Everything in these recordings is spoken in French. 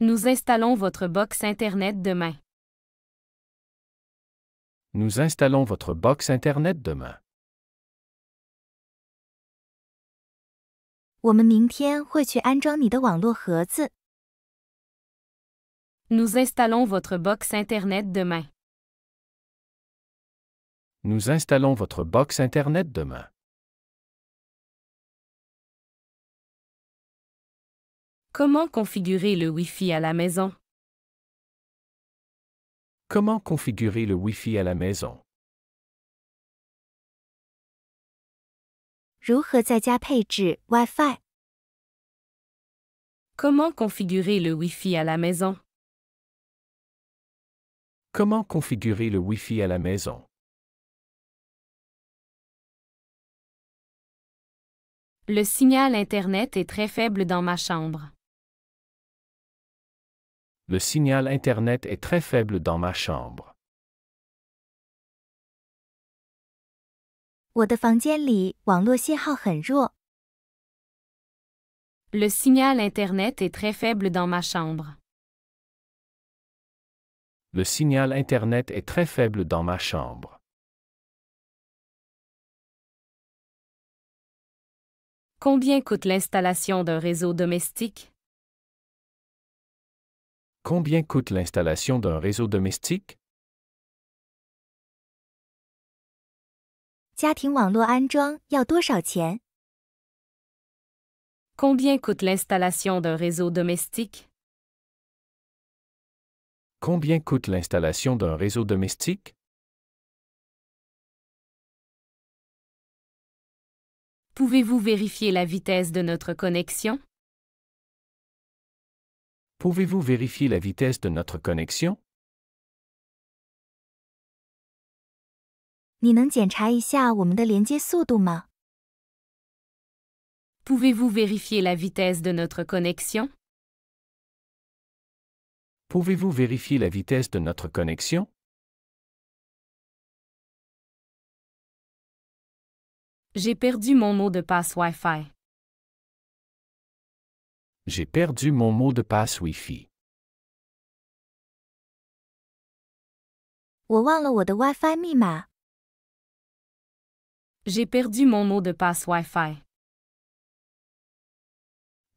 Nous installons votre box Internet demain. Nous installons votre box Internet demain. 我们明天会去安装你的网络盒子。Nous installons votre box Internet demain. Nous installons votre box Internet demain. Comment configurer le Wi-Fi à la maison? Comment configurer le Wi-Fi à la maison? 如何在家配置 Wi-Fi？ Comment configurer le Wi-Fi à la maison? Comment configurer le Wi-Fi à la maison? Le signal Internet est très faible dans ma chambre. Le signal Internet est très faible dans ma chambre. 我的房间里网络信号很弱。Le signal Internet est très faible dans ma chambre. Le signal Internet est très faible dans ma chambre. Combien coûte l'installation d'un réseau domestique? Combien coûte l'installation d'un réseau domestique? 家庭网络安装要多少钱？ Combien coûte l'installation d'un réseau domestique? Combien coûte l'installation d'un réseau domestique? Pouvez-vous vérifier la vitesse de notre connexion? Pouvez-vous vérifier la vitesse de notre connexion? 你能检查一下我们的连接速度吗？ Pouvez-vous vérifier la vitesse de notre connexion? Pouvez-vous vérifier la vitesse de notre connexion? J'ai perdu mon mot de passe Wi-Fi. J'ai perdu mon mot de passe Wi-Fi. 我忘了我的 Wi-Fi 密码。 J'ai perdu mon mot de passe Wi-Fi.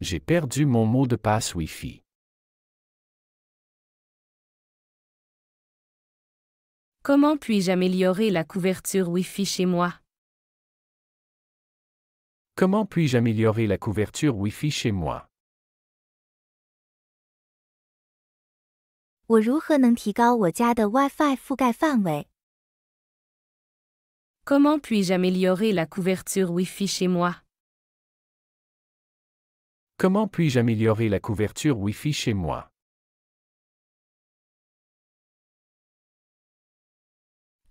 J'ai perdu mon mot de passe Wi-Fi. Comment puis-je améliorer la couverture Wi-Fi chez moi? Comment puis-je améliorer la couverture Wi-Fi chez moi? 我如何能提高我家的 Wi-Fi 覆盖范围？ Comment puis-je améliorer la couverture Wi-Fi chez moi? Comment puis-je améliorer la couverture Wi-Fi chez moi?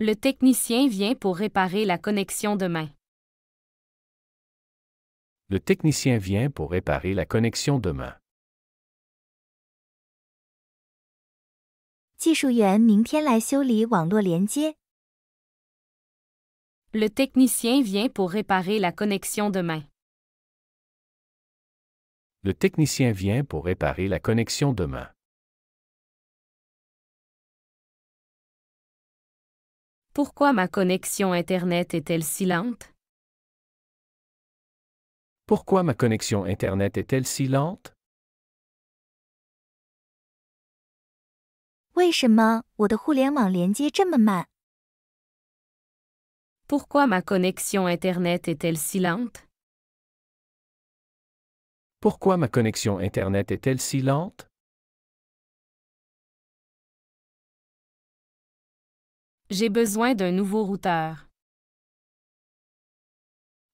Le technicien vient pour réparer la connexion demain. Le technicien vient pour réparer la connexion demain. 技术员明天来修理网络连接。 Le technicien vient pour réparer la connexion demain. Le technicien vient pour réparer la connexion demain. Pourquoi ma connexion Internet est-elle si lente? Pourquoi ma connexion Internet est-elle si lente? 为什么我的互联网连接这么慢？ Pourquoi ma connexion Internet est-elle si lente? Pourquoi ma connexion Internet est-elle si lente? J'ai besoin d'un nouveau routeur.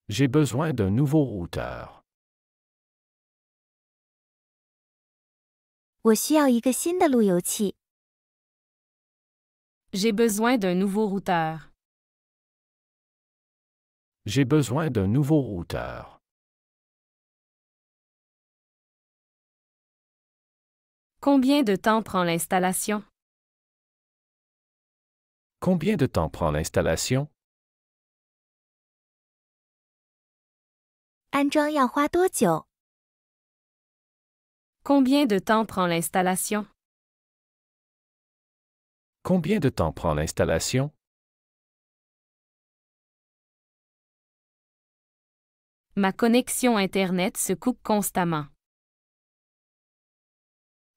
J'ai besoin d'un nouveau routeur. 我需要一个新的路由器。 J'ai besoin d'un nouveau routeur. J'ai besoin d'un nouveau routeur. Combien de temps prend l'installation? Combien de temps prend l'installation? 安装要花多久？ Combien de temps prend l'installation? Combien de temps prend l'installation? Ma connexion Internet se coupe constamment.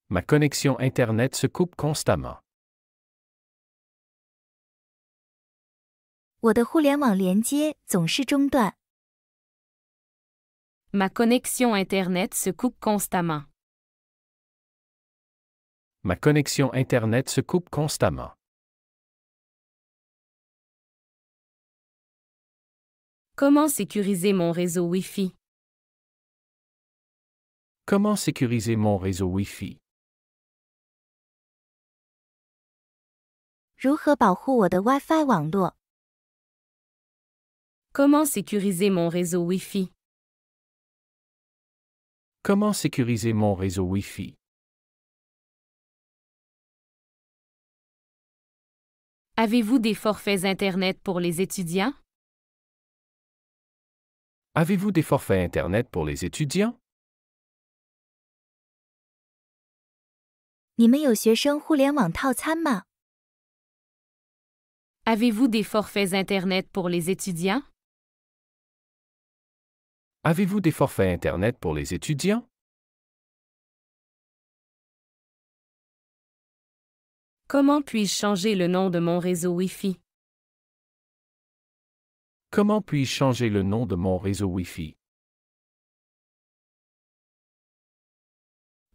Ma connexion Internet se coupe constamment. 我的互联网连接总是中断。Ma connexion Internet se coupe constamment. Ma connexion Internet se coupe constamment. Comment sécuriser mon réseau Wi-Fi? Comment sécuriser mon réseau Wi-Fi? 如何保护我的 Wi-Fi 网络？ Comment sécuriser mon réseau Wi-Fi? Comment sécuriser mon réseau Wi-Fi? Avez-vous des forfaits Internet pour les étudiants? Avez-vous des forfaits Internet pour les étudiants? 你们有学生互联网套餐吗？ Avez-vous des forfaits Internet pour les étudiants? Avez-vous des forfaits Internet pour les étudiants? Comment puis-je changer le nom de mon réseau Wi-Fi? Comment puis-je changer le nom de mon réseau Wi-Fi?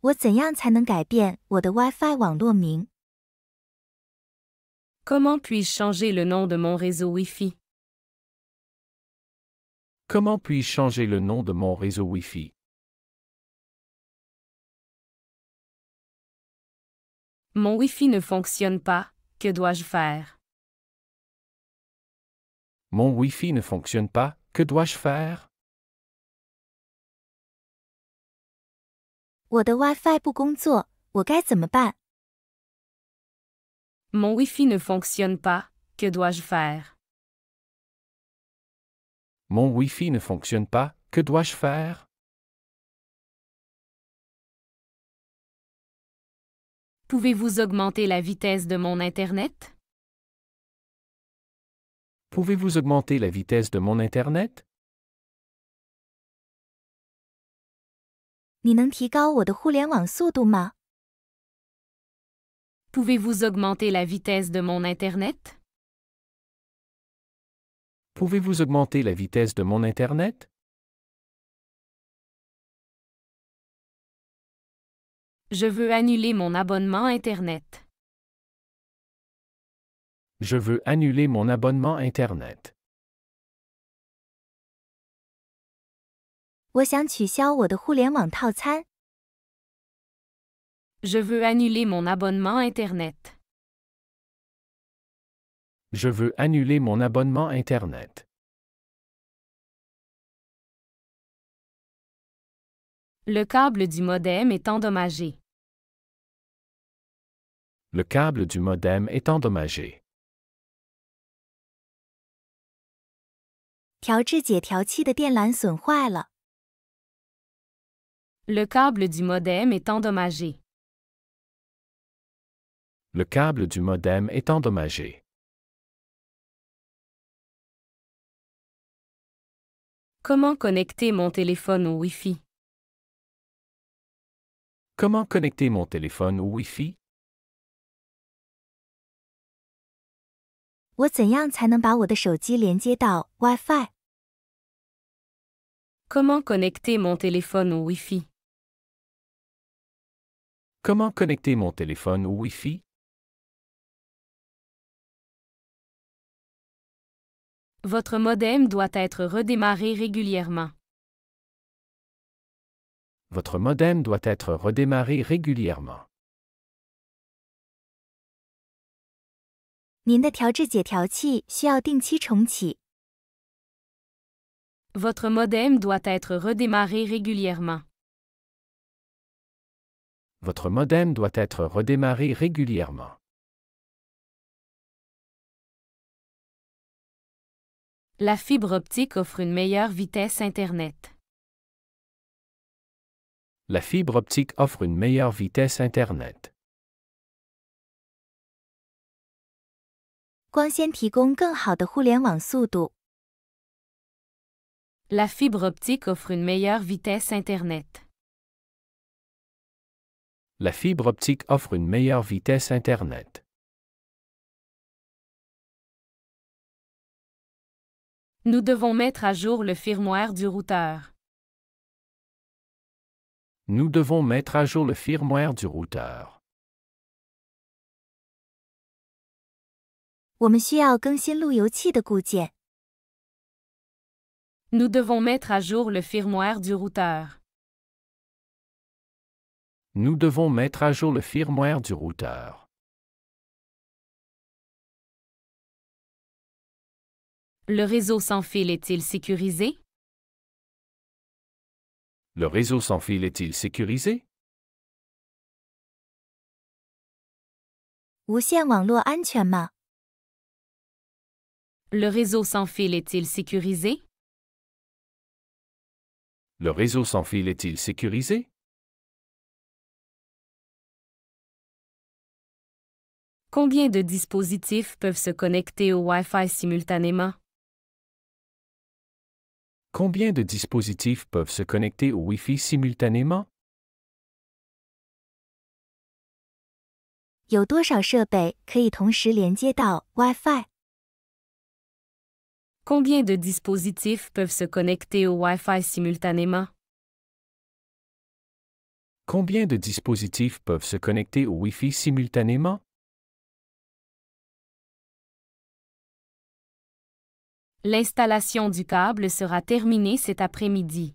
我怎样才能改变我的 Wi-Fi 网络名？ Comment puis-je changer le nom de mon réseau Wi-Fi? Comment puis-je changer le nom de mon réseau Wi-Fi? Mon Wi-Fi ne fonctionne pas, que dois-je faire? Mon Wi-Fi ne fonctionne pas, que dois-je faire? 我的 Wi-Fi 不工作，我该怎么办？ Mon Wi-Fi ne fonctionne pas, que dois-je faire? Mon Wi-Fi ne fonctionne pas, que dois-je faire? Pouvez-vous augmenter la vitesse de mon Internet? Pouvez-vous augmenter la vitesse de mon Internet? 你能提高我的互联网速度吗？ Pouvez-vous augmenter la vitesse de mon Internet? Pouvez-vous augmenter la vitesse de mon Internet? Je veux annuler mon abonnement Internet. Je veux annuler mon abonnement Internet. 我想取消我的互联网套餐。 Je veux annuler mon abonnement Internet. Je veux annuler mon abonnement Internet. Le câble du modem est endommagé. Le câble du modem est endommagé. 调制解调器的电缆损坏了。 Le câble du modem est endommagé. Le câble du modem est endommagé. Comment connecter mon téléphone au Wi-Fi? Comment connecter mon téléphone au Wi-Fi? 我怎样才能把我的手机连接到 Wi-Fi？ Comment connecter mon téléphone au Wi-Fi? Comment connecter mon téléphone au Wi-Fi? Votre modem doit être redémarré régulièrement. Votre modem doit être redémarré régulièrement. Votre modem doit être redémarré régulièrement. Votre modem doit être redémarré régulièrement. 我的 Wi-Fi 不工作，我该怎么办？ Votre modem doit être redémarré régulièrement. 您的调制解调器需要定期重启。 Votre modem doit être redémarré régulièrement. Votre modem doit être redémarré régulièrement. La fibre optique offre une meilleure vitesse Internet. La fibre optique offre une meilleure vitesse Internet. 光纤提供更好的互联网速度。 La fibre optique offre une meilleure vitesse Internet. La fibre optique offre une meilleure vitesse Internet. Nous devons mettre à jour le firmware du routeur. Nous devons mettre à jour le firmware du routeur. 我们需要更新路由器的固件。 Nous devons mettre à jour le firmware du routeur. Nous devons mettre à jour le firmware du routeur. Le réseau sans fil est-il sécurisé? Le réseau sans fil est-il sécurisé? 无线网络安全吗？ Le réseau sans fil est-il sécurisé? Le réseau sans fil est-il sécurisé? Combien de dispositifs peuvent se connecter au Wi-Fi simultanément? Combien de dispositifs peuvent se connecter au Wi-Fi simultanément? 有多少设备可以同时连接到 Wi-Fi？ Combien de dispositifs peuvent se connecter au Wi-Fi simultanément? Combien de dispositifs peuvent se connecter au Wi-Fi simultanément? L'installation du câble sera terminée cet après-midi.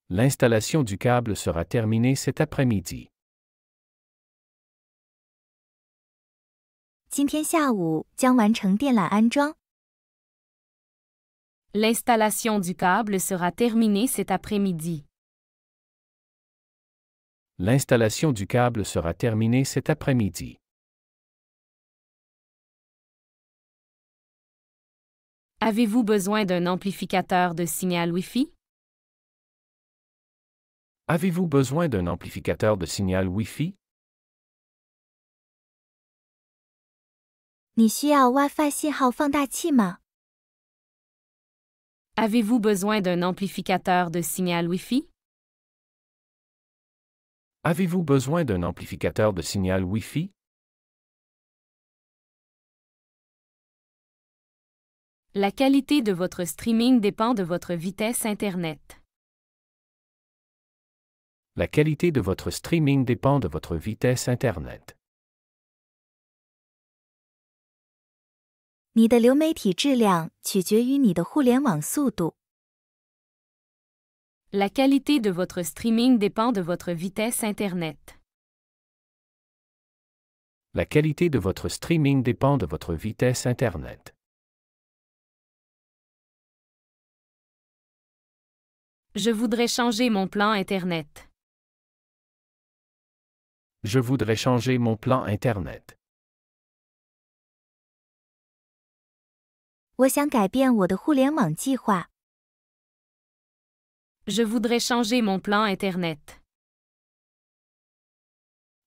L'installation du câble sera terminée cet après-midi. 今天下午将完成电缆安装。 L'installation du câble sera terminée cet après-midi. L'installation du câble sera terminée cet après-midi. Avez-vous besoin d'un amplificateur de signal Wi-Fi? Avez-vous besoin d'un amplificateur de signal Wi-Fi? 你需要 Wi-Fi 信号放大器吗？ Avez-vous besoin d'un amplificateur de signal Wi-Fi? Avez-vous besoin d'un amplificateur de signal Wi-Fi? La qualité de votre streaming dépend de votre vitesse Internet. La qualité de votre streaming dépend de votre vitesse Internet. 你的流媒体质量取决于你的互联网速度。 La qualité de votre streaming dépend de votre vitesse Internet. La qualité de votre streaming dépend de votre vitesse Internet. Je voudrais changer mon plan Internet. Je voudrais changer mon plan Internet. 我想改变我的互联网计划。 Je voudrais changer mon plan Internet.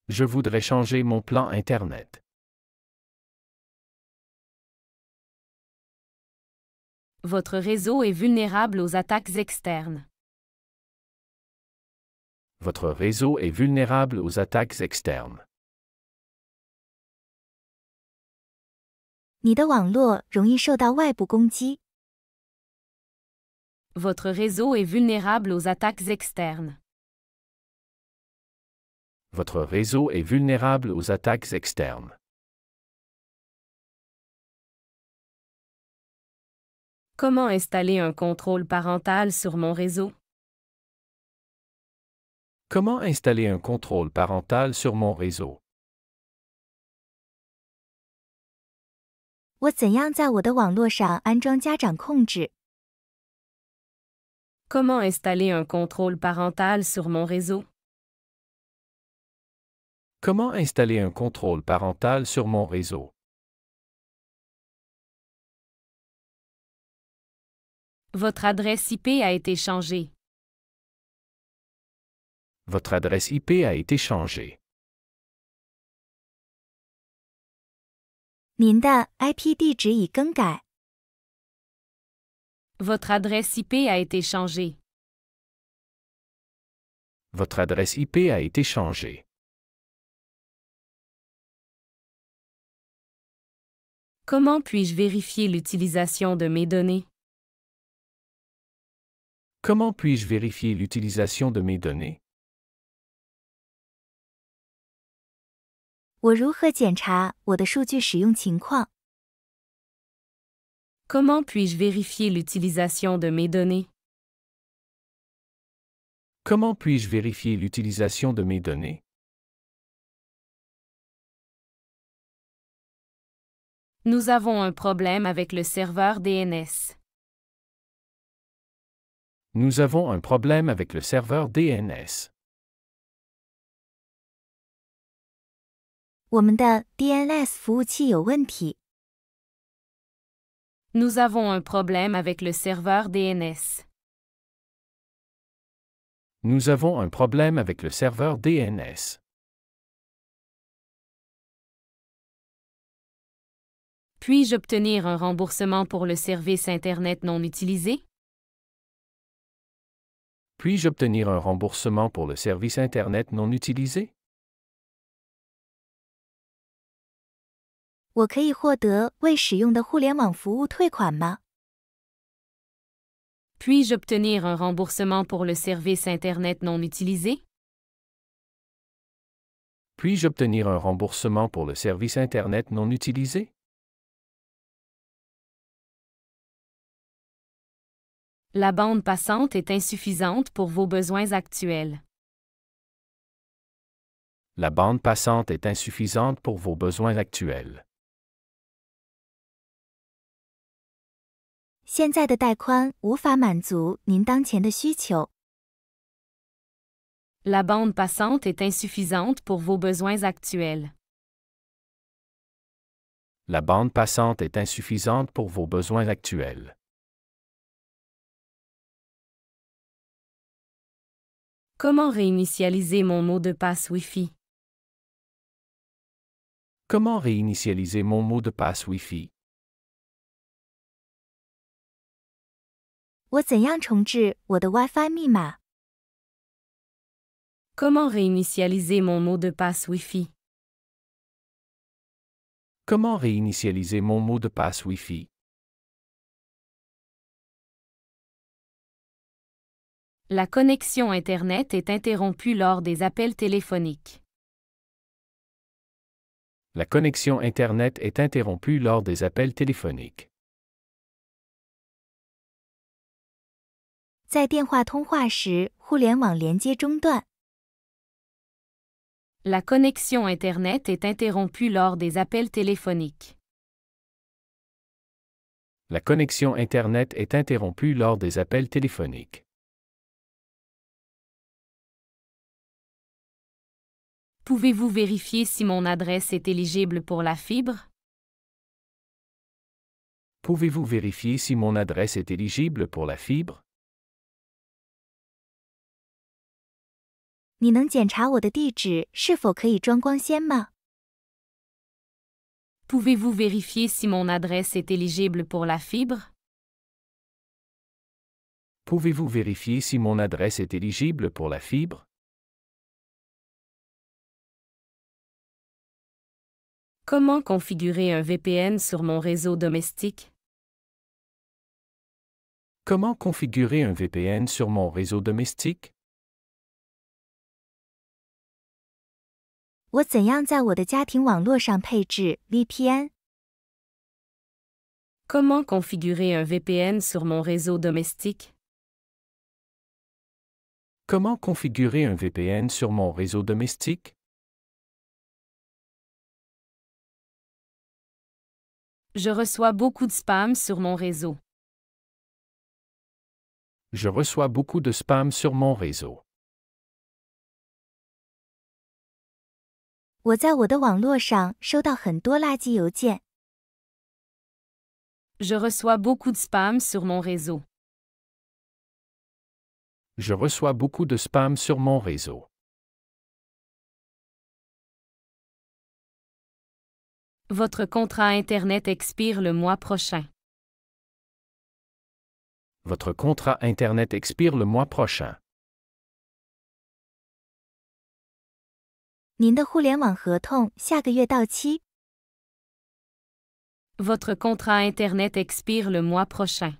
Je voudrais changer mon plan Internet. Votre réseau est vulnérable aux attaques externes. Votre réseau est vulnérable aux attaques externes. 你的网络容易受到外部攻击。 Votre réseau est vulnérable aux attaques externes. Votre réseau est vulnérable aux attaques externes. Comment installer un contrôle parental sur mon réseau? Comment installer un contrôle parental sur mon réseau? 我怎样在我的网络上安装家长控制？ Comment installer un contrôle parental sur mon réseau? Comment installer un contrôle parental sur mon réseau? Votre adresse IP a été changée. Votre adresse IP a été changée. 您的 IP 地址已更改。 Votre adresse IP a été changée. Votre adresse IP a été changée. Comment puis-je vérifier l'utilisation de mes données? Comment puis-je vérifier l'utilisation de mes données? 我如何检查我的数据使用情况？ Comment puis-je vérifier l'utilisation de mes données? Comment puis-je vérifier l'utilisation de mes données? Nous avons un problème avec le serveur DNS. Nous avons un problème avec le serveur DNS. 我们的 DNS 服务器有问题。 Nous avons un problème avec le serveur DNS. Nous avons un problème avec le serveur DNS. Puis-je obtenir un remboursement pour le service Internet non utilisé? Puis-je obtenir un remboursement pour le service Internet non utilisé? 我可以获得未使用的互联网服务退款吗？ Puis-je obtenir un remboursement pour le service Internet non utilisé? Puis-je obtenir un remboursement pour le service Internet non utilisé? La bande passante est insuffisante pour vos besoins actuels. La bande passante est insuffisante pour vos besoins actuels. 现在的带宽无法满足您当前的需求。 La bande passante est insuffisante pour vos besoins actuels. La bande passante est insuffisante pour vos besoins actuels. Comment réinitialiser mon mot de passe Wi-Fi? Comment réinitialiser mon mot de passe Wi-Fi? 我怎样重置我的 Wi-Fi 密码？ Comment réinitialiser mon mot de passe Wi-Fi? Comment réinitialiser mon mot de passe Wi-Fi? La connexion Internet est interrompue lors des appels téléphoniques. La connexion Internet est interrompue lors des appels téléphoniques. 在电话通话时，互联网连接中断。 La connexion Internet est interrompue lors des appels téléphoniques. La connexion Internet est interrompue lors des appels téléphoniques. Pouvez-vous vérifier si mon adresse est éligible pour la fibre? Pouvez-vous vérifier si mon adresse est éligible pour la fibre? 你能检查我的地址是否可以装光纤吗？ Pouvez-vous vérifier si mon adresse est éligible pour la fibre? Pouvez-vous vérifier si mon adresse est éligible pour la fibre? Comment configurer un VPN sur mon réseau domestique? Comment configurer un VPN sur mon réseau domestique? 我怎样在我的家庭网络上配置 VPN？ Comment configurer un VPN sur mon réseau domestique? Comment configurer un VPN sur mon réseau domestique? Je reçois beaucoup de spam sur mon réseau. Je reçois beaucoup de spam sur mon réseau. 我在我的网络上收到很多垃圾邮件。 Je reçois beaucoup de spam sur mon réseau. Je reçois beaucoup de spam sur mon réseau. Votre contrat Internet expire le mois prochain. Votre contrat Internet expire le mois prochain. 您的互联网合同下个月到期。 Votre contrat Internet expire le mois prochain.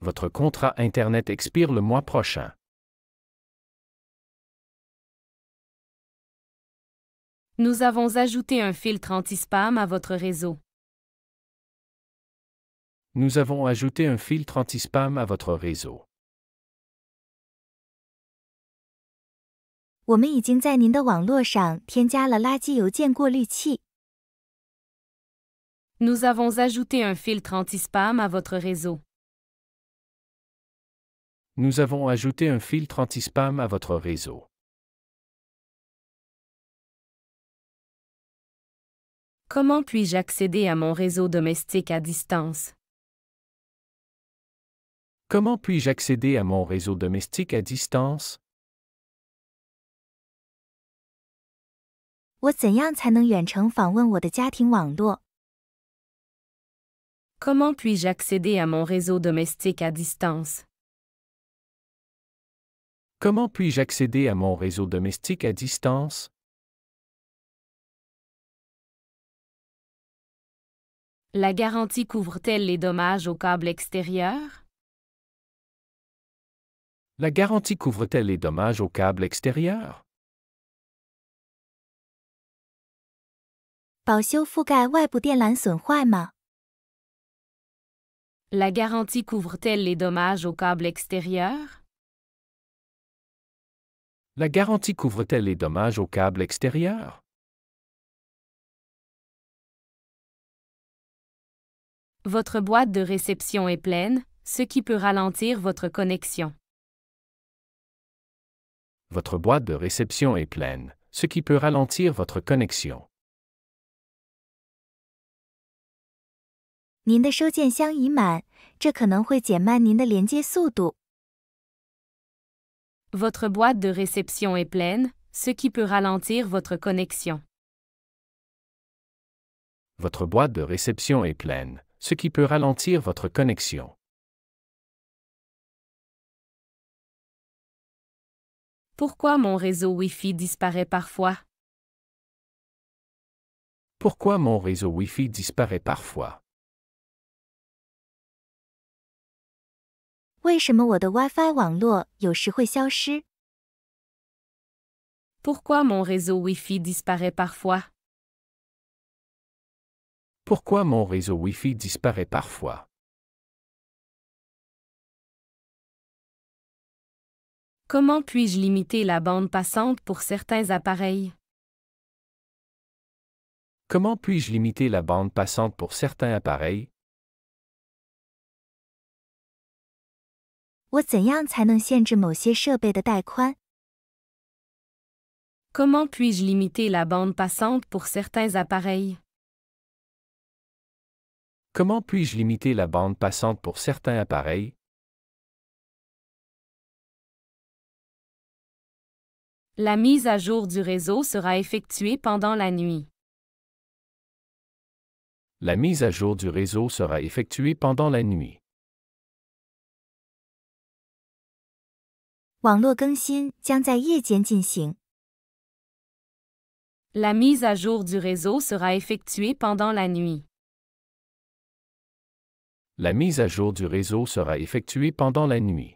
Votre contrat Internet expire le mois prochain. Nous avons ajouté un filtre anti-spam à votre réseau. Nous avons ajouté un filtre anti-spam à votre réseau. 我们已经在您的网络上添加了垃圾邮件过滤器。 Nous avons ajouté un filtre anti-spam à votre réseau. Nous avons ajouté un filtre anti-spam à votre réseau. Comment puis-je accéder à mon réseau domestique à distance? Comment puis-je accéder à mon réseau domestique à distance? 我怎样才能远程访问我的家庭网络？ Comment puis-je accéder à mon réseau domestique à distance? Comment puis-je accéder à mon réseau domestique à distance? La garantie couvre-t-elle les dommages au câble extérieur? La garantie couvre-t-elle les dommages au câble extérieur? 保修覆盖外部电缆损坏吗？ La garantie couvre-t-elle les dommages au câble extérieur? La garantie couvre-t-elle les dommages au câble extérieur? Votre boîte de réception est pleine, ce qui peut ralentir votre connexion. Votre boîte de réception est pleine, ce qui peut ralentir votre connexion. 您的收件箱已满，这可能会减慢您的连接速度。 Votre boîte de réception est pleine, ce qui peut ralentir votre connexion. Votre boîte de réception est pleine, ce qui peut ralentir votre connexion. Pourquoi mon réseau Wi-Fi disparaît parfois? Pourquoi mon réseau Wi-Fi disparaît parfois? 为什么我的 WiFi 网络有时会消失？ Pourquoi mon réseau Wi-Fi disparaît parfois? Pourquoi mon réseau Wi-Fi disparaît parfois? Comment puis-je limiter la bande passante pour certains appareils? Comment puis-je limiter la bande passante pour certains appareils? 我怎样才能限制某些设备的带宽？ Comment puis-je limiter la bande passante pour certains appareils? Comment puis-je limiter la bande passante pour certains appareils? La mise à jour du réseau sera effectuée pendant la nuit. La mise à jour du réseau sera effectuée pendant la nuit. 网络更新将在夜间进行。 La mise à jour du réseau sera effectuée pendant la nuit. La mise à jour du réseau sera effectuée pendant la nuit.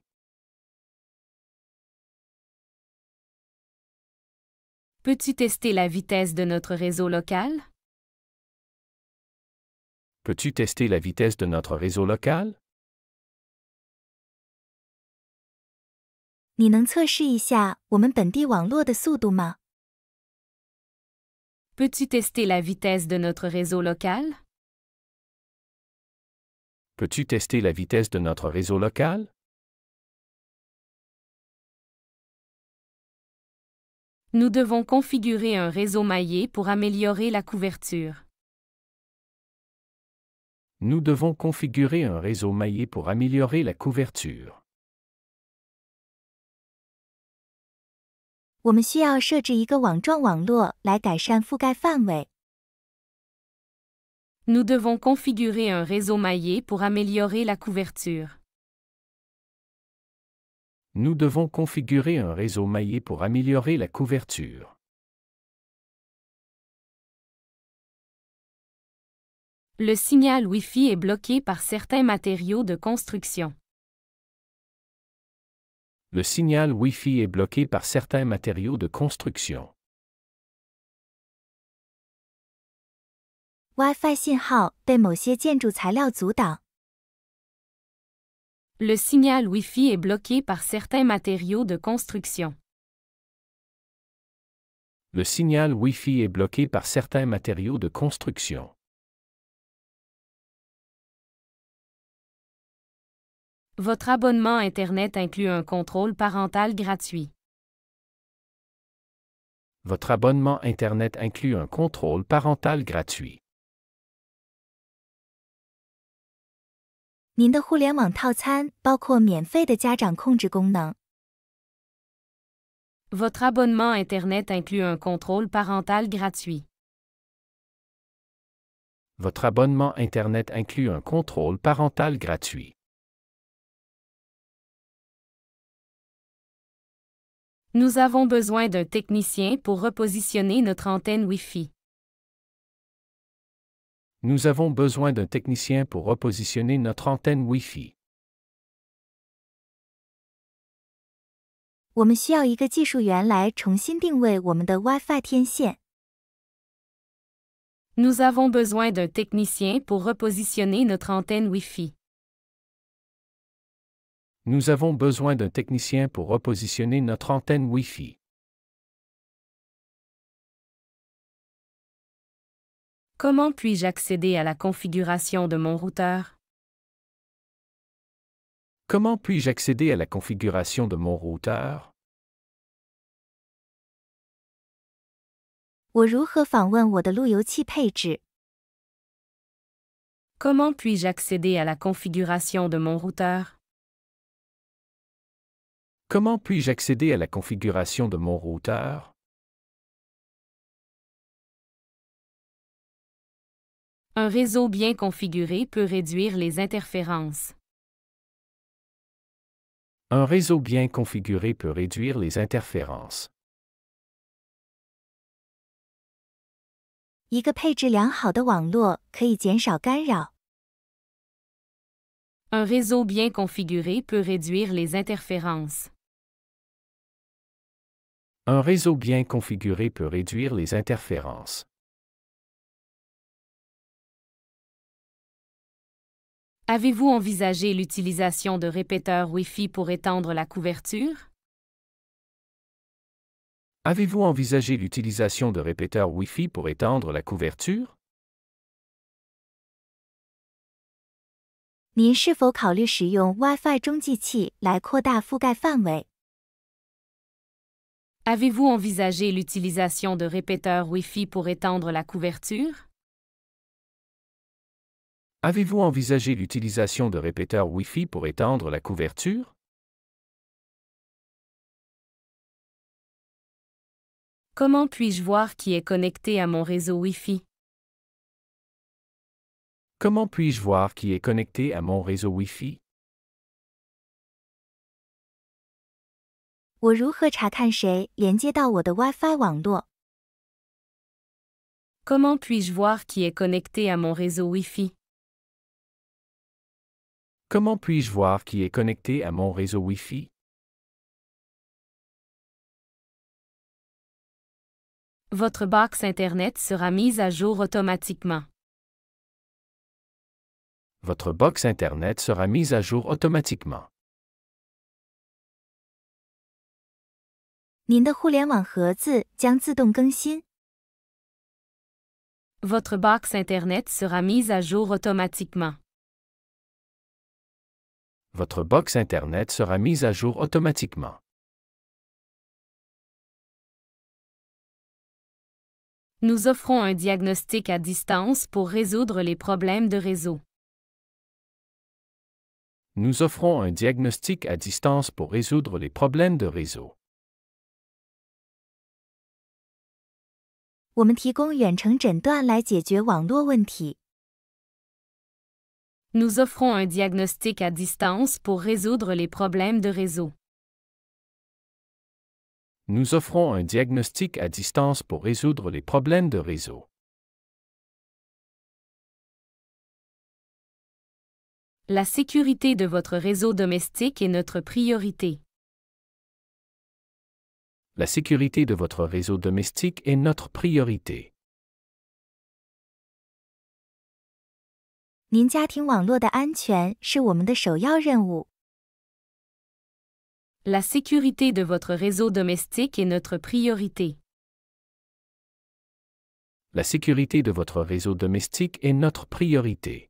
Peux-tu tester la vitesse de notre réseau local? Peux-tu tester la vitesse de notre réseau local? 你能测试一下我们本地网络的速度吗？ Peux-tu tester la vitesse de notre réseau local? Peux-tu tester la vitesse de notre réseau local? Nous devons configurer un réseau maillé pour améliorer la couverture. Nous devons configurer un réseau maillé pour améliorer la couverture. 我们需要设置一个网状网络来改善覆盖范围。Nous devons configurer un réseau maillé pour améliorer la couverture. Nous devons configurer un réseau maillé pour améliorer la couverture. Le signal Wi-Fi est bloqué par certains matériaux de construction. Le signal Wi-Fi est bloqué par certains matériaux de construction. WiFi 信号被某些建筑材料阻挡。Le signal Wi-Fi est bloqué par certains matériaux de construction. Le signal Wi-Fi est bloqué par certains matériaux de construction. Votre abonnement Internet inclut un contrôle parental gratuit. Votre abonnement Internet inclut un contrôle parental gratuit. 您的互联网套餐包括免费的家长控制功能。Votre abonnement Internet inclut un contrôle parental gratuit. Votre abonnement Internet inclut un contrôle parental gratuit. Nous avons besoin d'un technicien pour repositionner notre antenne Wi-Fi. Nous avons besoin d'un technicien pour repositionner notre antenne Wi-Fi. 我们需要一个技术员来重新定位我们的 WiFi 天线。Nous avons besoin d'un technicien pour repositionner notre antenne Wi-Fi. Nous avons besoin d'un technicien pour repositionner notre antenne Wi-Fi. Comment puis-je accéder à la configuration de mon routeur? Comment puis-je accéder à la configuration de mon routeur? 我如何访问我的路由器配置？ Comment puis-je accéder à la configuration de mon routeur? Comment puis-je accéder à la configuration de mon routeur? Un réseau bien configuré peut réduire les interférences. Un réseau bien configuré peut réduire les interférences. 一个配置良好的网络可以减少干扰。 Un réseau bien configuré peut réduire les interférences. Un réseau bien configuré peut réduire les interférences. Avez-vous envisagé l'utilisation de répéteurs Wi-Fi pour étendre la couverture? Avez-vous envisagé l'utilisation de répéteurs Wi-Fi pour étendre la couverture? 您是否考虑使用 WiFi 中继器来扩大覆盖范围？ Avez-vous envisagé l'utilisation de répéteurs Wi-Fi pour étendre la couverture? Avez-vous envisagé l'utilisation de répéteurs Wi-Fi pour étendre la couverture? Comment puis-je voir qui est connecté à mon réseau Wi-Fi? Comment puis-je voir qui est connecté à mon réseau Wi-Fi? 我如何查看谁连接到我的 WiFi 网络？ Comment puis-je voir qui est connecté à mon réseau Wi-Fi? Comment puis-je voir qui est connecté à mon réseau Wi-Fi? Votre box Internet sera mise à jour automatiquement. Votre box Internet sera mise à jour automatiquement. 您的互联网盒子将自动更新。 Votre box Internet sera mise à jour automatiquement. Votre box Internet sera mise à jour automatiquement. Nous offrons un diagnostic à distance pour résoudre les problèmes de réseau. Nous offrons un diagnostic à distance pour résoudre les problèmes de réseau. 我们提供远程诊断来解决网络问题。Nous offrons un diagnostic à distance pour résoudre les problèmes de réseau. Nous offrons un diagnostic à distance pour résoudre les problèmes de réseau. La sécurité de votre réseau domestique est notre priorité. La sécurité de votre réseau domestique est notre priorité. 您家庭网络的安全是我们的首要任务。La sécurité de votre réseau domestique est notre priorité. La sécurité de votre réseau domestique est notre priorité.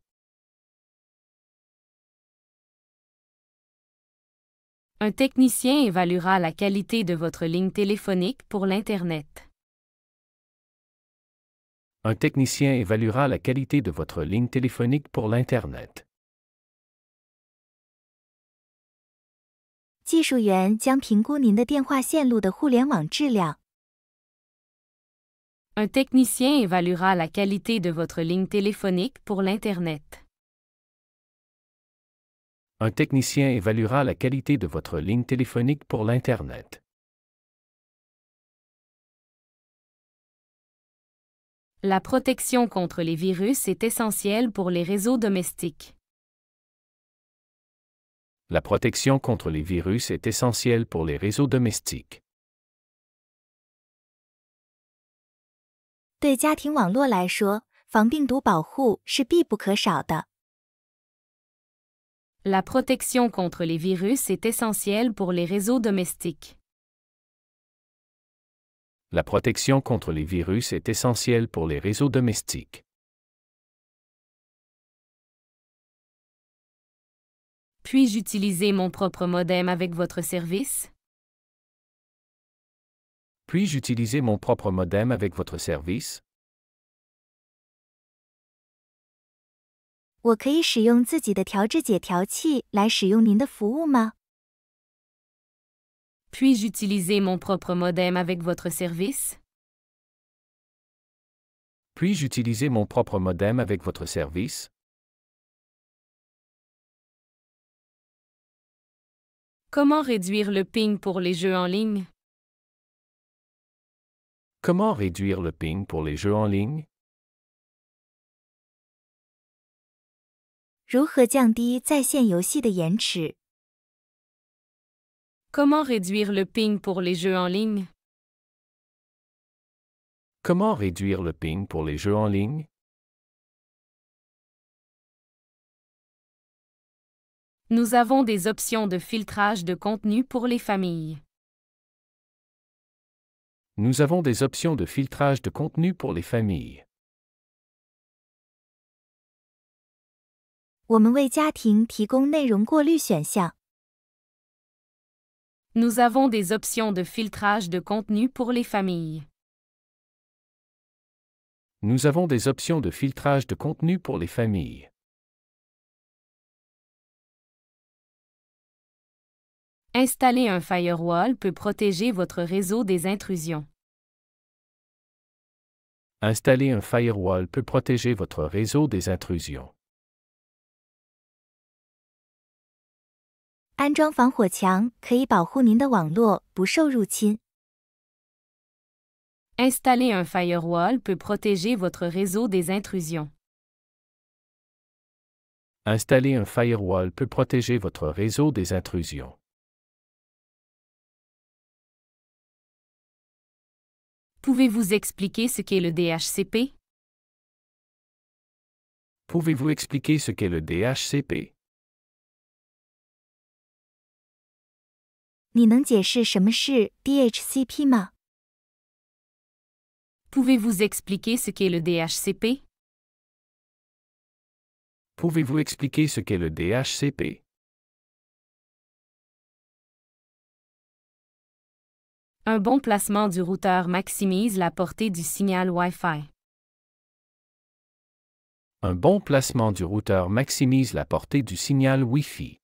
Un technicien évaluera la qualité de votre ligne téléphonique pour l'Internet. Un technicien évaluera la qualité de votre ligne téléphonique pour l'Internet. 技术员将评估您的电话线路的互联网质量。Un technicien évaluera la qualité de votre ligne téléphonique pour l'Internet. Un technicien évaluera la qualité de votre ligne téléphonique pour l'Internet. La protection contre les virus est essentielle pour les réseaux domestiques. La protection contre les virus est essentielle pour les réseaux domestiques. 对家庭网络来说，防病毒保护是必不可少的。La protection contre les virus est essentielle pour les réseaux domestiques. La protection contre les virus est essentielle pour les réseaux domestiques. Puis-je utiliser mon propre modem avec votre service? Puis-je utiliser mon propre modem avec votre service? 我可以使用自己的调制解调器来使用您的服务吗？ Puis-je utiliser mon propre modem avec votre service? Puis-je utiliser mon propre modem avec votre service? Comment réduire le ping pour les jeux en ligne? Comment réduire le ping pour les jeux en ligne? 如何降低在线游戏的延迟？ Comment réduire le ping pour les jeux en ligne? Comment réduire le ping pour les jeux en ligne? Nous avons des options de filtrage de contenu pour les familles. Nous avons des options de filtrage de contenu pour les familles. 我们为家庭提供内容过滤选项。 Nous avons des options de filtrage de contenu pour les familles. Nous avons des options de filtrage de contenu pour les familles. Installer un firewall peut protéger votre réseau des intrusions. Installer un firewall peut protéger votre réseau des intrusions. 安装防火墙可以保护您的网络不受入侵。 Installer un firewall peut protéger votre réseau des intrusions. Installer un firewall peut protéger votre réseau des intrusions. Pouvez-vous expliquer ce qu'est le DHCP? Pouvez-vous expliquer ce qu'est le DHCP? 你能解释什么是 DHCP 吗？ Pouvez-vous expliquer ce qu'est le DHCP? Pouvez-vous expliquer ce qu'est le DHCP? Un bon placement du routeur maximise la portée du signal Wi-Fi. Un bon placement du routeur maximise la portée du signal Wi-Fi.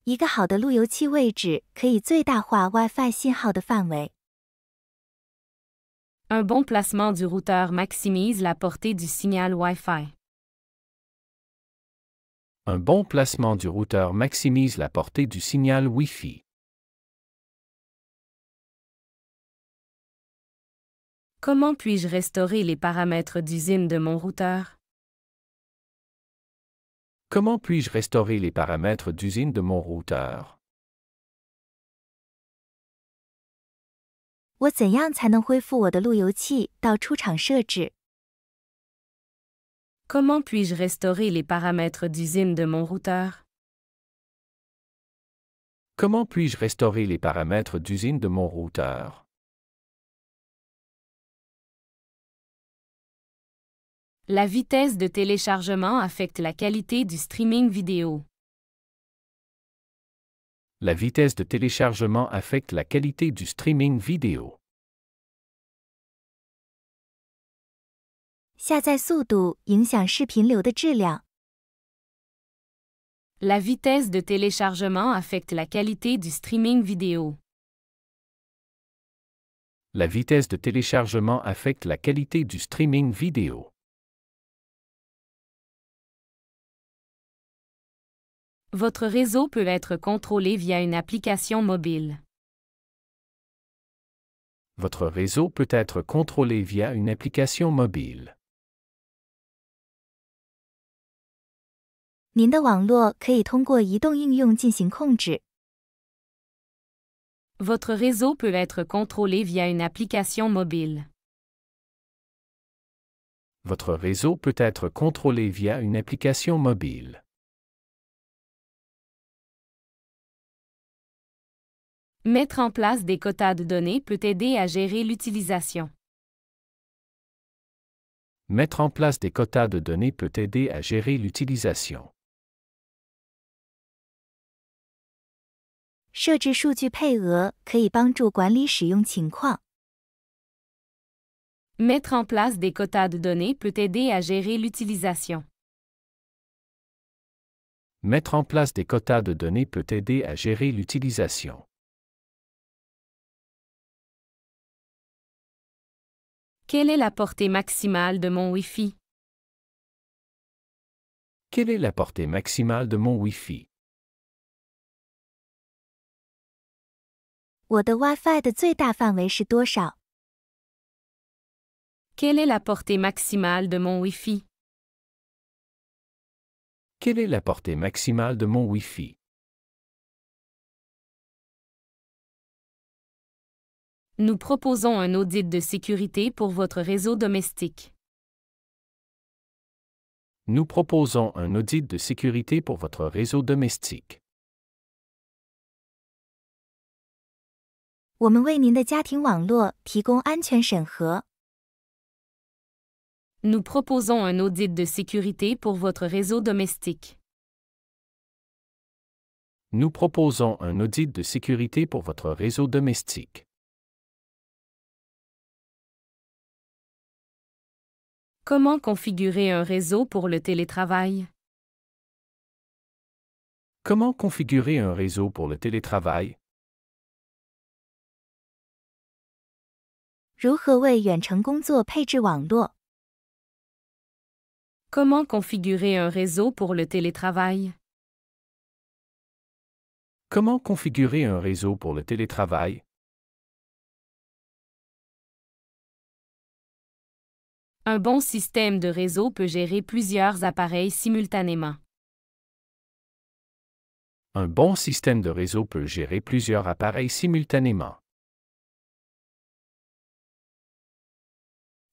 一个好的路由器位置可以最大化 Wi-Fi 信号的范围。Un bon placement du routeur maximise la portée du signal Wi-Fi. Un bon placement du routeur maximise la portée du signal Wi-Fi. Comment puis-je restaurer les paramètres d'usine de mon routeur? Comment puis-je restaurer les paramètres d'usine de mon routeur? 我怎样才能恢复我的路由器到出厂设置？ Comment puis-je restaurer les paramètres d'usine de mon routeur? Comment puis-je restaurer les paramètres d'usine de mon routeur? La vitesse de téléchargement affecte la qualité du streaming vidéo. La vitesse de téléchargement affecte la qualité du streaming vidéo. 下载速度影响视频流的质量。 La vitesse de téléchargement affecte la qualité du streaming vidéo. La vitesse de téléchargement affecte la qualité du streaming vidéo. Votre réseau peut être contrôlé via une application mobile. Votre réseau peut être contrôlé via une application mobile. 您的网络可以通过移动应用进行控制。 Votre réseau peut être contrôlé via une application mobile. Votre réseau peut être contrôlé via une application mobile. Mettre en place des quotas de données peut aider à gérer l'utilisation. Mettre en place des quotas de données peut aider à gérer l'utilisation. 设置数据配额可以帮助管理使用情况。 Mettre en place des quotas de données peut aider à gérer l'utilisation. Mettre en place des quotas de données peut aider à gérer l'utilisation. Quelle est la portée maximale de mon Wi-Fi? Quelle est la portée maximale de mon Wi-Fi? 我的 WiFi 的最大范围是多少？ Quelle est la portée maximale de mon Wi-Fi? Quelle est la portée maximale de mon Wi-Fi? Nous proposons un audit de sécurité pour votre réseau domestique. Nous proposons un audit de sécurité pour votre réseau domestique. 我们为您的家庭网络提供安全审核。 Nous proposons un audit de sécurité pour votre réseau domestique. Nous proposons un audit de sécurité pour votre réseau domestique. Comment configurer un réseau pour le télétravail? Comment configurer un réseau pour le télétravail? 如何为远程工作配置网络？ Comment configurer un réseau pour le télétravail? Comment configurer un réseau pour le télétravail? Un bon système de réseau peut gérer plusieurs appareils simultanément. Un bon système de réseau peut gérer plusieurs appareils simultanément.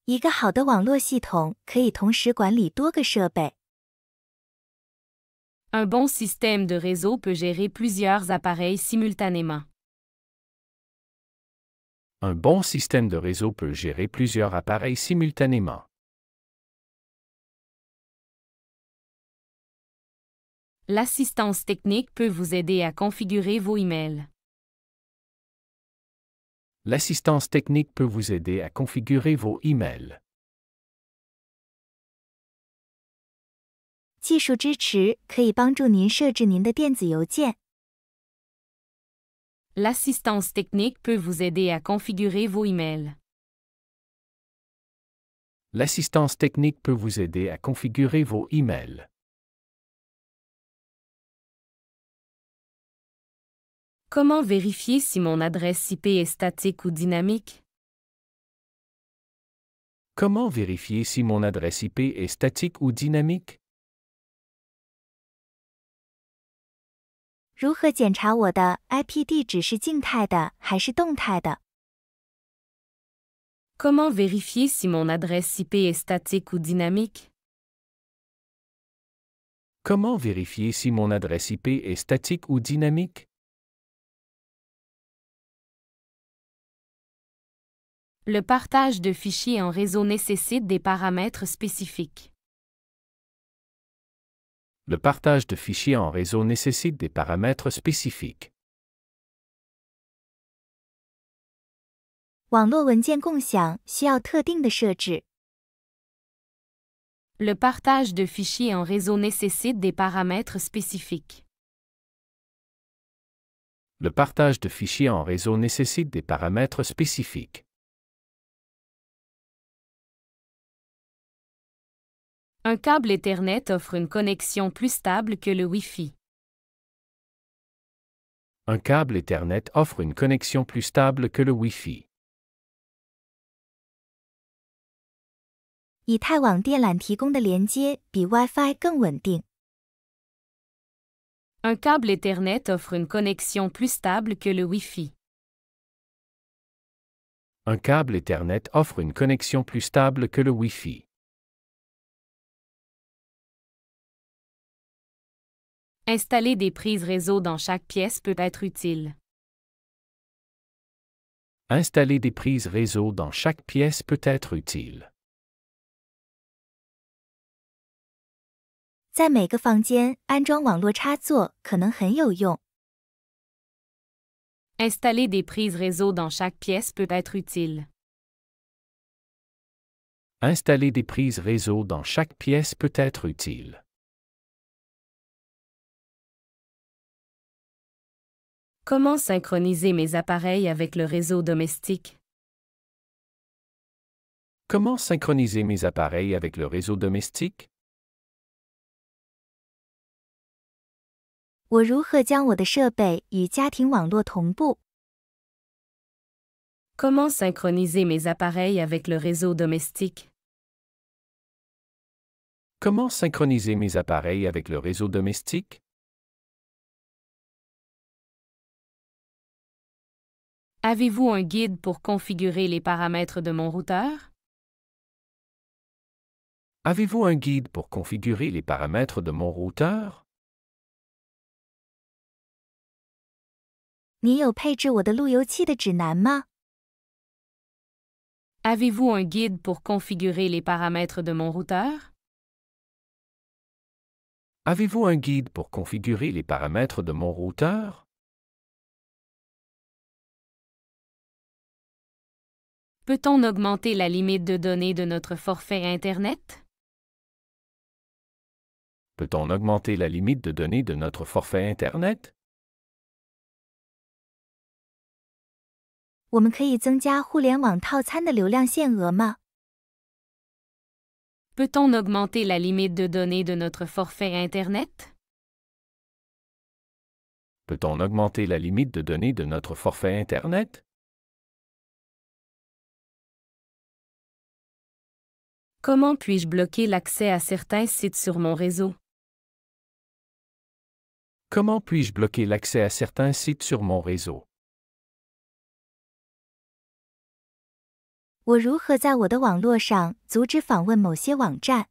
一个好的网络系统可以同时管理多个设备。 Un bon système de réseau peut gérer plusieurs appareils simultanément. Un bon système de réseau peut gérer plusieurs appareils simultanément. L'assistance technique peut vous aider à configurer vos emails. L'assistance technique peut vous aider à configurer vos emails. 技术支持可以帮助您设置您的电子邮件。 L'assistance technique peut vous aider à configurer vos emails. L'assistance technique peut vous aider à configurer vos emails. Comment vérifier si mon adresse IP est statique ou dynamique? Comment vérifier si mon adresse IP est statique ou dynamique? 如何检查我的 IP 地址是静态的还是动态的？ Comment vérifier si mon adresse IP est statique ou dynamique? Comment vérifier si mon adresse IP est statique ou dynamique? Le partage de fichiers en réseau nécessite des paramètres spécifiques. Le partage de fichiers en réseau nécessite des paramètres spécifiques. 网络文件共享需要特定的设置。 Le partage de fichiers en réseau nécessite des paramètres spécifiques. Le partage de fichiers en réseau nécessite des paramètres spécifiques. Un câble Ethernet offre une connexion plus stable que le Wi-Fi. Un câble Ethernet offre une connexion plus stable que le Wi-Fi. 以太网电缆提供的连接比 Wi-Fi 更稳定。 Un câble Ethernet offre une connexion plus stable que le Wi-Fi. Un câble Ethernet offre une connexion plus stable que le Wi-Fi. Installer des prises réseau dans chaque pièce peut être utile. Installer des prises réseau dans chaque pièce peut être utile. 在每个房间安装网络插座可能很有用。 Installer des prises réseau dans chaque pièce peut être utile. Installer des prises réseau dans chaque pièce peut être utile. Comment synchroniser mes appareils avec le réseau domestique? Comment synchroniser mes appareils avec le réseau domestique? 我如何将我的设备与家庭网络同步？ Comment synchroniser mes appareils avec le réseau domestique? Comment synchroniser mes appareils avec le réseau domestique? Avez-vous un guide pour configurer les paramètres de mon routeur? Avez-vous un guide pour configurer les paramètres de mon routeur? 你有配置我的路由器的指南吗？ Avez-vous un guide pour configurer les paramètres de mon routeur? Avez-vous un guide pour configurer les paramètres de mon routeur? Peut-on augmenter la limite de données de notre forfait Internet? Peut-on augmenter la limite de données de notre forfait Internet? 我们可以增加互联网套餐的流量限额吗？ Peut-on augmenter la limite de données de notre forfait Internet? Peut-on augmenter la limite de données de notre forfait Internet? Comment puis-je bloquer l'accès à certains sites sur mon réseau? Comment puis-je bloquer l'accès à certains sites sur mon réseau? 我如何在我的网络上阻止访问某些网站？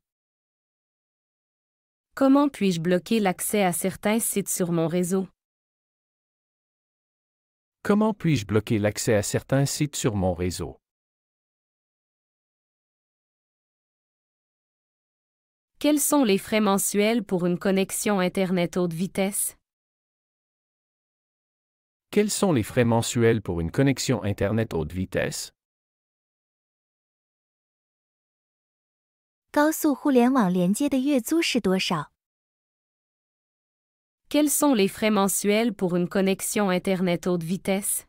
Comment puis-je bloquer l'accès à certains sites sur mon réseau? Comment puis-je bloquer l'accès à certains sites sur mon réseau? Quels sont les frais mensuels pour une connexion Internet haute vitesse? Quels sont les frais mensuels pour une connexion Internet haute vitesse? 高速互联网连接的月租是多少？ Quels sont les frais mensuels pour une connexion Internet haute vitesse?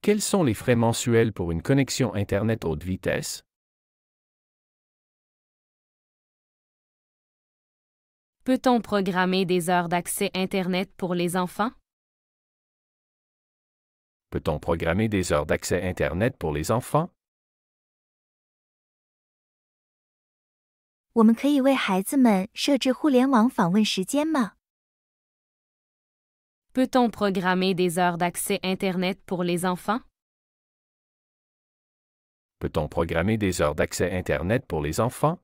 Quels sont les frais mensuels pour une connexion Internet haute vitesse? Peut-on programmer des heures d'accès Internet pour les enfants? Peut-on programmer des heures d'accès Internet pour les enfants? 我们可以为孩子们设置互联网访问时间吗？ Peut-on programmer des heures d'accès Internet pour les enfants? Peut-on programmer des heures d'accès Internet pour les enfants?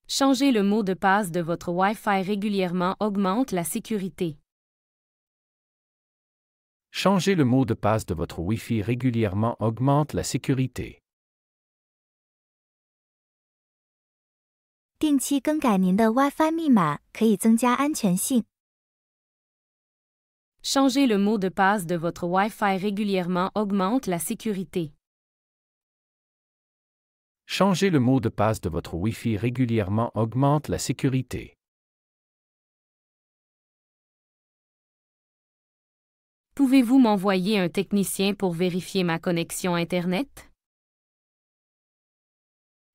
Changer le mot de passe de votre Wi-Fi régulièrement augmente la sécurité. Changer le mot de passe de votre Wi-Fi régulièrement augmente la sécurité. 定期更改您的 Wi-Fi 密码可以增加安全性。 Changer le mot de passe de votre Wi-Fi régulièrement augmente la sécurité. Changer le mot de passe de votre Wi-Fi régulièrement augmente la sécurité. Pouvez-vous m'envoyer un technicien pour vérifier ma connexion Internet?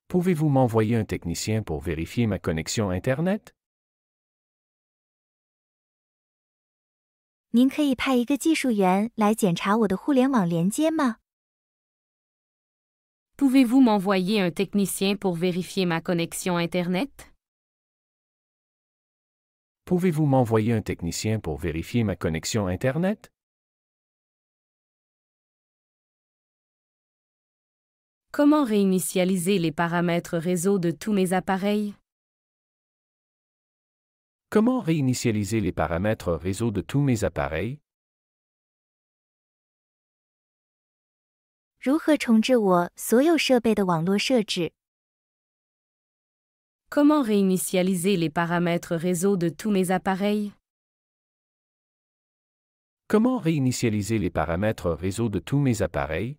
Pouvez-vous m'envoyer un technicien pour vérifier ma connexion Internet? 您可以派一个技术员来检查我的互联网连接吗？ Pouvez-vous m'envoyer un technicien pour vérifier ma connexion Internet? Pouvez-vous m'envoyer un technicien pour vérifier ma connexion Internet? Comment réinitialiser les paramètres réseau de tous mes appareils? Comment réinitialiser les paramètres réseau de tous mes appareils? 如何重置我所有设备的网络设置？ Comment réinitialiser les paramètres réseau de tous mes appareils? Comment réinitialiser les paramètres réseau de tous mes appareils?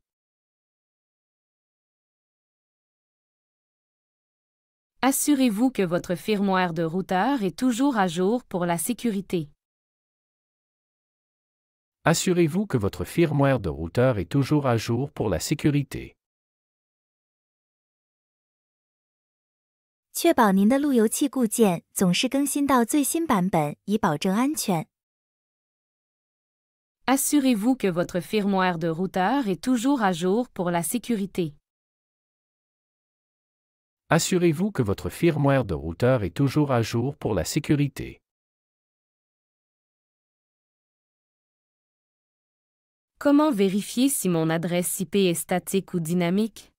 Assurez-vous que votre firmware de routeur est toujours à jour pour la sécurité. Assurez-vous que votre firmware de routeur est toujours à jour pour la sécurité. 确保您的路由器固件总是更新到最新版本，以保证安全。 Assurez-vous que votre firmware de routeur est toujours à jour pour la sécurité. Assurez-vous que votre firmware de routeur est toujours à jour pour la sécurité. Comment vérifier si mon adresse IP est statique ou dynamique?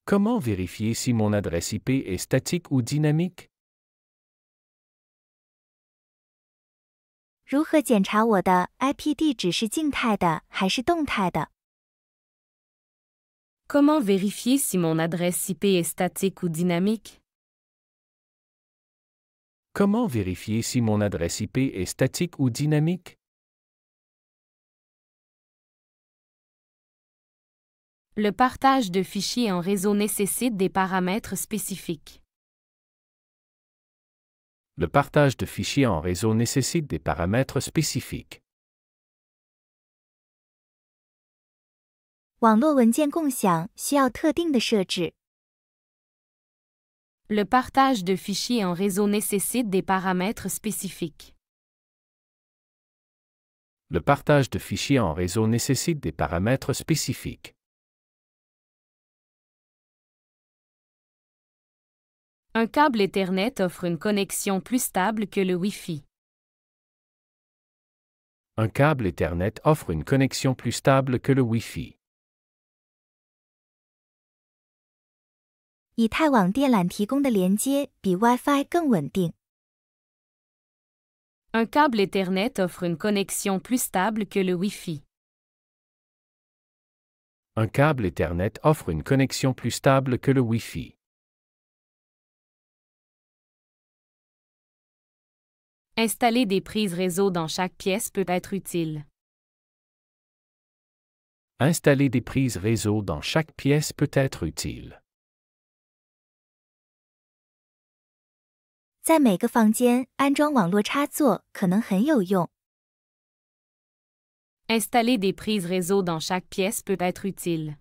Comment vérifier si mon adresse IP est statique ou dynamique? 如何检查我的 IP 地址是静态的还是动态的？ Comment vérifier si mon adresse IP est statique ou dynamique? Comment vérifier si mon adresse IP est statique ou dynamique? Le partage de fichiers en réseau nécessite des paramètres spécifiques. Le partage de fichiers en réseau nécessite des paramètres spécifiques. 网络文件共享需要特定的设置。 Le partage de fichiers en réseau nécessite des paramètres spécifiques. Le partage de fichiers en réseau nécessite des paramètres spécifiques. Un câble Ethernet offre une connexion plus stable que le Wi-Fi. Un câble Ethernet offre une connexion plus stable que le Wi-Fi. 以太网电缆提供的连接比 Wi-Fi 更稳定。 Un câble Ethernet offre une connexion plus stable que le Wi-Fi. Un câble Ethernet offre une connexion plus stable que le Wi-Fi. Installer des prises réseau dans chaque pièce peut être utile. Installer des prises réseau dans chaque pièce peut être utile. 在每个房间安装网络插座可能很有用。Installer des prises réseau dans chaque pièce peut être utile.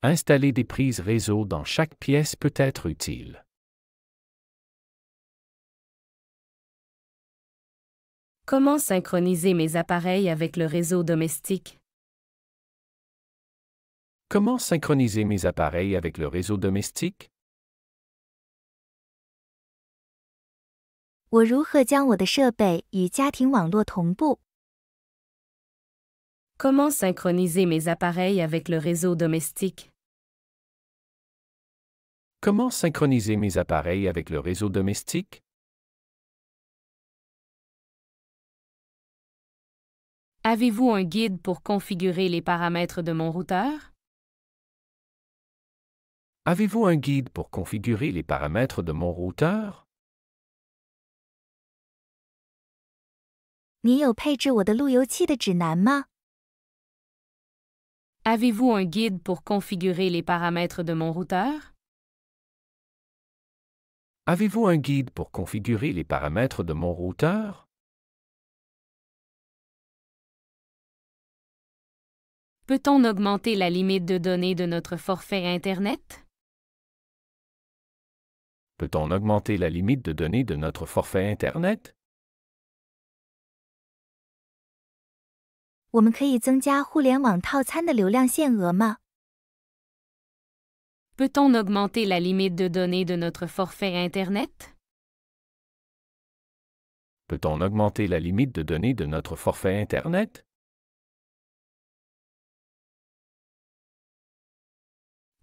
Installer des prises réseau dans chaque pièce peut être utile. Comment synchroniser mes appareils avec le réseau domestique? Comment synchroniser mes appareils avec le réseau domestique? 我如何将我的设备与家庭网络同步？ Comment synchroniser mes appareils avec le réseau domestique? Comment synchroniser mes appareils avec le réseau domestique? Avez-vous un guide pour configurer les paramètres de mon routeur? Avez-vous un guide pour configurer les paramètres de mon routeur? 你有配置我的路由器的指南吗？ Avez-vous un guide pour configurer les paramètres de mon routeur? Avez-vous un guide pour configurer les paramètres de mon routeur? Peut-on augmenter la limite de données de notre forfait Internet? Peut-on augmenter la limite de données de notre forfait Internet? 我们可以增加互联网套餐的流量限额吗？ Peut-on augmenter la limite de données de notre forfait Internet? Peut-on augmenter la limite de données de notre forfait Internet?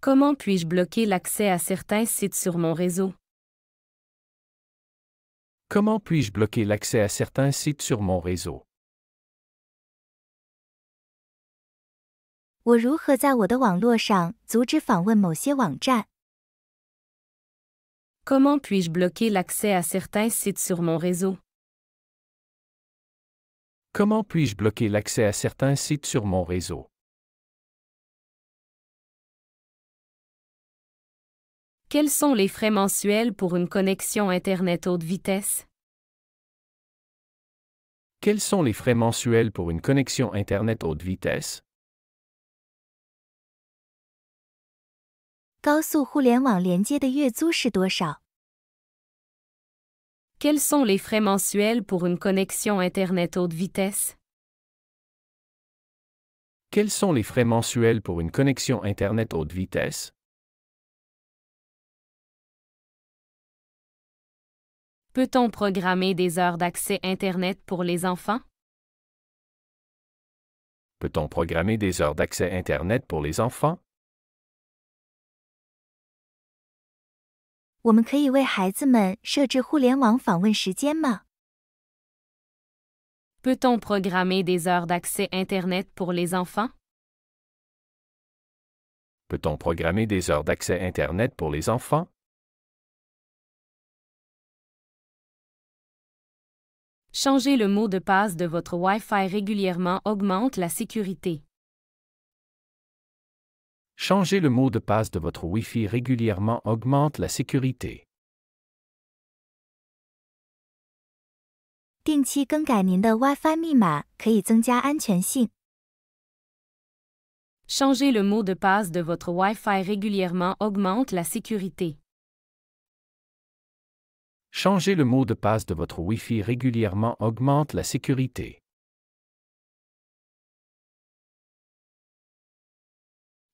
Comment puis-je bloquer l'accès à certains sites sur mon réseau? Comment puis-je bloquer l'accès à certains sites sur mon réseau? 我如何在我的网络上阻止访问某些网站？ Comment puis-je bloquer l'accès à certains sites sur mon réseau? Comment puis-je bloquer l'accès à certains sites sur mon réseau? Quels sont les frais mensuels pour une connexion Internet haute vitesse? Quels sont les frais mensuels pour une connexion Internet haute vitesse? 高速互联网连接的月租是多少？ Quels sont les frais mensuels pour une connexion Internet haute vitesse? Quels sont les frais mensuels pour une connexion Internet haute vitesse? Peut-on programmer des heures d'accès Internet pour les enfants? Peut-on programmer des heures d'accès Internet pour les enfants? 我们可以为孩子们设置互联网访问时间吗？ Peut-on programmer des heures d'accès Internet pour les enfants? Peut-on programmer des heures d'accès Internet pour les enfants? Changer le mot de passe de votre Wi-Fi régulièrement augmente la sécurité. Changer le mot de passe de votre Wi-Fi régulièrement augmente la sécurité. 定期更改您的 WiFi 密码可以增加安全性。 Changer le mot de passe de votre Wi-Fi régulièrement augmente la sécurité. Changer le mot de passe de votre Wi-Fi régulièrement augmente la sécurité.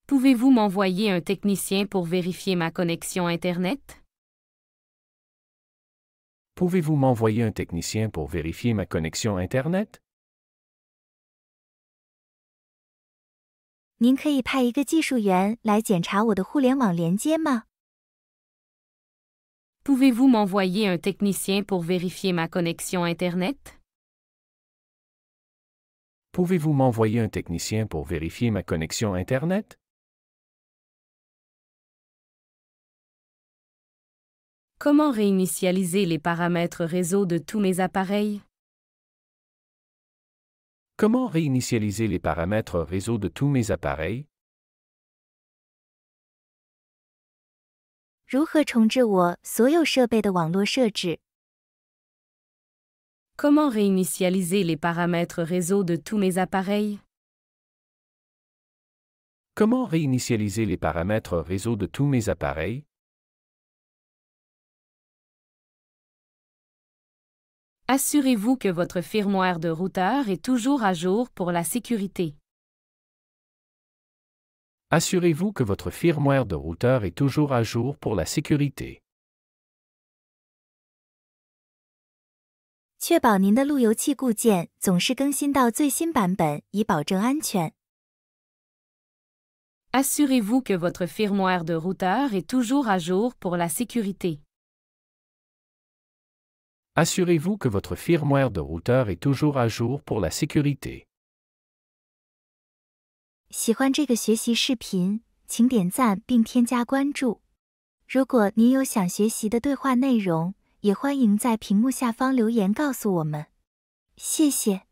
Pouvez-vous m'envoyer un technicien pour vérifier ma connexion Internet? Pouvez-vous m'envoyer un technicien pour vérifier ma connexion Internet? 您可以派一个技术员来检查我的互联网连接吗？ Pouvez-vous m'envoyer un technicien pour vérifier ma connexion Internet? Pouvez-vous m'envoyer un technicien pour vérifier ma connexion Internet? Comment réinitialiser les paramètres réseau de tous mes appareils? Comment réinitialiser les paramètres réseau de tous mes appareils? 如何重置我所有设备的网络设置？ Comment réinitialiser les paramètres réseau de tous mes appareils? Comment réinitialiser les paramètres réseau de tous mes appareils? Assurez-vous que votre firmware de routeur est toujours à jour pour la sécurité. Assurez-vous que votre firmware de routeur est toujours à jour pour la sécurité. 确保您的路由器固件总是更新到最新版本，以保证安全。 Assurez-vous que votre firmware de routeur est toujours à jour pour la sécurité. Assurez-vous que votre firmware de routeur est toujours à jour pour la sécurité. 喜欢这个学习视频，请点赞并添加关注。如果您有想学习的对话内容，也欢迎在屏幕下方留言告诉我们。谢谢。